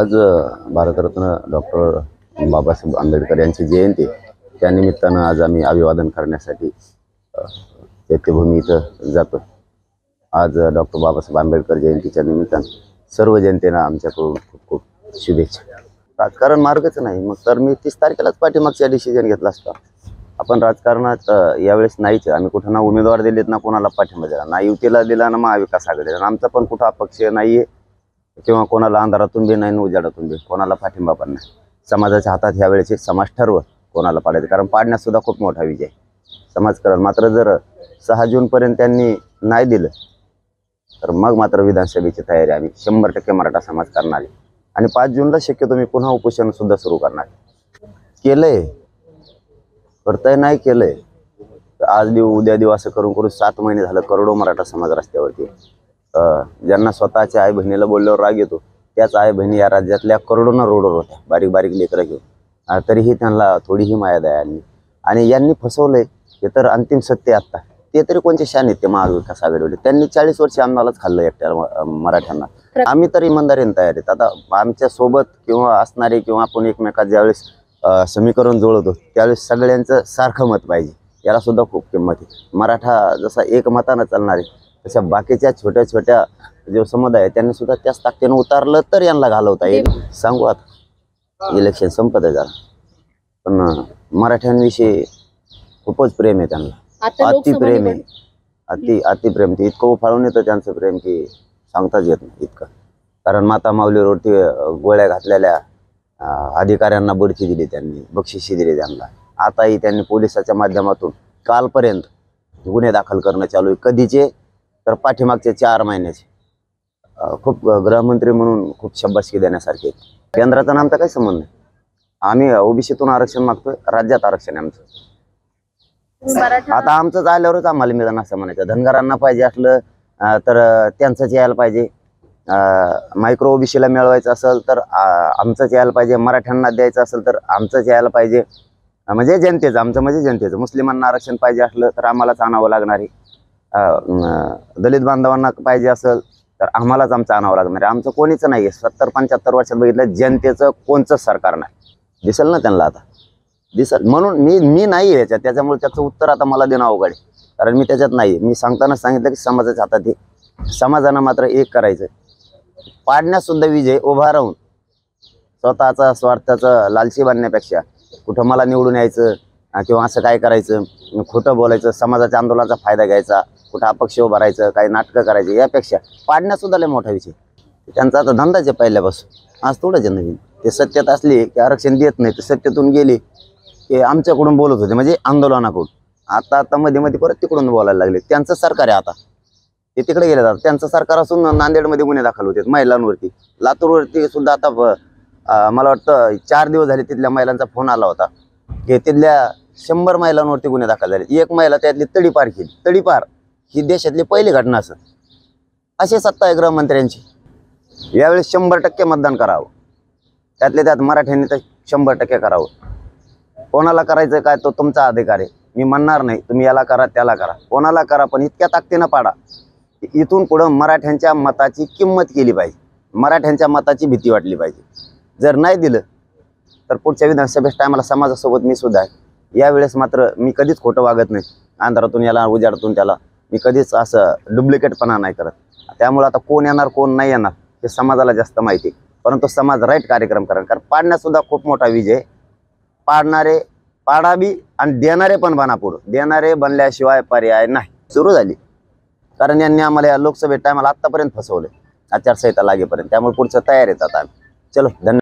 आज भारतरत्न डॉक्टर बाबासाहेब आंबेडकर यांची जयंती, त्या निमित्तानं आज आम्ही अभिवादन करण्यासाठी चैत्यभूमी इथं जातो। आज डॉक्टर बाबासाहेब आंबेडकर जयंतीच्या निमित्तानं सर्व जनतेनं आमच्याकडून खूप खूप शुभेच्छा। राजकारण मार्गच नाही मग तर मी 30 तारखेलाच पाठीमागचा डिसिजन घेतला असता। आपण राजकारणात यावेळेस नाहीच, आम्ही कुठं ना उमेदवार दिलेत ना कोणाला पाठिंबा दिला, ना युतीला दिला ना महाविकास आघाडीला। आमचा पण कुठं अपक्ष नाहीये किंवा कोणाला अंधारातून बी नाही उजाडातून बी, कोणाला पाठिंबा पण नाही। समाजाच्या हातात ह्यावेळेचे समाज ठरव कोणाला पाडायचं, कारण पाडण्यात सुद्धा खूप मोठा विजय समाजकारण। मात्र जर 6 जूनपर्यंत त्यांनी नाही दिलं तर मग मात्र विधानसभेची तयारी आम्ही 100% मराठा समाज करणार आहे आणि 5 जूनला शक्यतो मी पुन्हा उपोषण सुद्धा सुरू करणार केलंय। करताय नाही केलंय आज देऊ उद्या देऊ असं करून करून 7 महिने झालं करोडो मराठा समाज रस्त्यावरती। ज्यांना स्वतःच्या आई बहिणीला बोलल्यावर राग येतो, त्याच आई बहिणी या राज्यातल्या करोडोंना रोडवर होत्या, बारीक बारीक लेकरं घेऊन, तरीही त्यांना थोडीही माया दया आली। आणि यांनी फसवलंय हे तर अंतिम सत्य आता। ते तरी कोणते शान आहेत ते महाविकास आघाडीवाले, त्यांनी 40 वर्ष आम्हालाच खाल्लं एकट्या मराठ्यांना। आम्ही तर इमानदारीने तयार आहेत। आता आमच्या सोबत किंवा असणारे किंवा आपण एकमेकात ज्यावेळेस समीकरण जुळवतो त्यावेळेस सगळ्यांचं सारखं मत पाहिजे, याला सुद्धा खूप किंमत आहे। मराठा जसा एक मतानं चालणार आहे तशा बाकीच्या छोट्या छोट्या जो समुदाय आहे त्यांनी सुद्धा त्याच ताकदीनं उतारलं तर यांना घालवता येईल। सांगू आता इलेक्शन संपत आहे जरा, पण मराठ्यांविषयी खूपच प्रेम आहे त्यांना, अतिप्रेम आहे, अतिप्रेम। ते इतकं उफाळून येतं त्यांचं प्रेम की सांगताच येत नाही इतकं। कारण माता माऊलीवरती गोळ्या घातलेल्या अधिकाऱ्यांना बढती दिली त्यांनी, बक्षिशी दिली त्यांना। आताही त्यांनी पोलिसाच्या माध्यमातून कालपर्यंत गुन्हे दाखल करणं चालू आहे, कधीचे तर पाठीमागचे 4 महिन्याचे। खूप गृहमंत्री म्हणून खूप शाबासकी देण्यासारखे। केंद्राचा आमचा काही संबंध नाही, आम्ही ओबीसीतून आरक्षण मागतोय, राज्यात आरक्षण आहे आमचं। आता आमचंच आल्यावरच आम्हाला मिळणार असं म्हणायचं। धनगरांना पाहिजे असलं तर त्यांचंच यायला पाहिजे, मायक्रो ओबीसीला मिळवायचं असेल तर आमचंच यायला पाहिजे, मराठ्यांना द्यायचं असेल तर आमचंच यायला पाहिजे, म्हणजे जनतेचं, आमचं म्हणजे जनतेचं। मुस्लिमांना आरक्षण पाहिजे असलं तर आम्हालाच आणावं लागणार आहे, दलित बांधवांना पाहिजे असेल तर आम्हालाच आमचं आणावं लागणार आहे। आमचं कोणीच नाही आहे। 70-75 वर्षात बघितलं जनतेचं कोणचंच सरकार नाही, दिसेल ना त्यांना आता, दिसेल। म्हणून मी नाही आहे याच्यात, त्याच्यामुळे त्याचं उत्तर आता मला देणं अवघड आहे, कारण मी त्याच्यात नाही। मी सांगताना सांगितलं की समाजाच्या हातात आहे, समाजानं मात्र एक करायचं, पाडण्यास सुद्धा विजय उभा राहून स्वतःचा स्वार्थाचं लालची बनण्यापेक्षा कुठं मला निवडून यायचं किंवा असं काय करायचं, खोटं बोलायचं, समाजाच्या आंदोलनाचा फायदा घ्यायचा, कुठं अपक्ष उभं राहायचं, काही नाटकं करायची, यापेक्षा पाडण्यास सुद्धा लय मोठा विषय। त्यांचा आता धंदाच आहे पहिल्यापासून, आज थोडंच नवीन। ते सत्यात असले की आरक्षण देत नाही, ते सत्यातून गेले की आमच्याकडून बोलत होते, म्हणजे आंदोलनाकडून। आता मध्ये मध्ये परत तिकडून बोलायला लागले, त्यांचं सरकार आहे आता, ते तिकडे गेले जातात। त्यांचं सरकार असून नांदेडमध्ये गुन्हे दाखल होते महिलांवरती, लातूरवरती सुद्धा। आता मला वाटतं 4 दिवस झाले तिथल्या महिलांचा फोन आला होता की तिथल्या 100 महिलांवरती गुन्हे दाखल झाले। एक महिला त्यातली तडीपार केली, तडीपार ही देशातली पहिली घटना असेल। अशी सत्ता आहे गृहमंत्र्यांची। यावेळेस 100% मतदान करावं, त्यातल्या त्यात मराठ्यांनी तर 100% करावं। कोणाला करायचं काय तो तुमचा अधिकार आहे, मी म्हणणार नाही तुम्ही याला करा त्याला करा, कोणाला करा, पण इतक्या ताकदीनं पाडा की इथून पुढं मराठ्यांच्या मताची किंमत केली पाहिजे, मराठ्यांच्या मताची भीती वाटली पाहिजे। जर नाही दिलं तर पुढच्या विधानसभेच्या टायमाला समाजासोबत मी सुद्धा आहे। यावेळेस मात्र मी कधीच खोटं वागत नाही, अंधारातून याला उजाडातून त्याला, मी कधीच असं डुप्लिकेटपणा नाही करत। त्यामुळे आता कोण येणार कोण नाही येणार हे समाजाला जास्त माहिती आहे, परंतु समाज राईट कार्यक्रम करा, कारण पाडण्यात सुद्धा खूप मोठा विजय। पाडणारे पाडाबी आणि देणारे पण बना, पुढं देणारे बनल्याशिवाय पर्याय नाही। सुरू झाली, कारण यांनी आम्हाला या लोकसभेत टायमाला आतापर्यंत फसवलंय, आचारसंहिता लागेपर्यंत। त्यामुळे पुढचं तयार येतात आम्ही। चलो, धन्यवाद।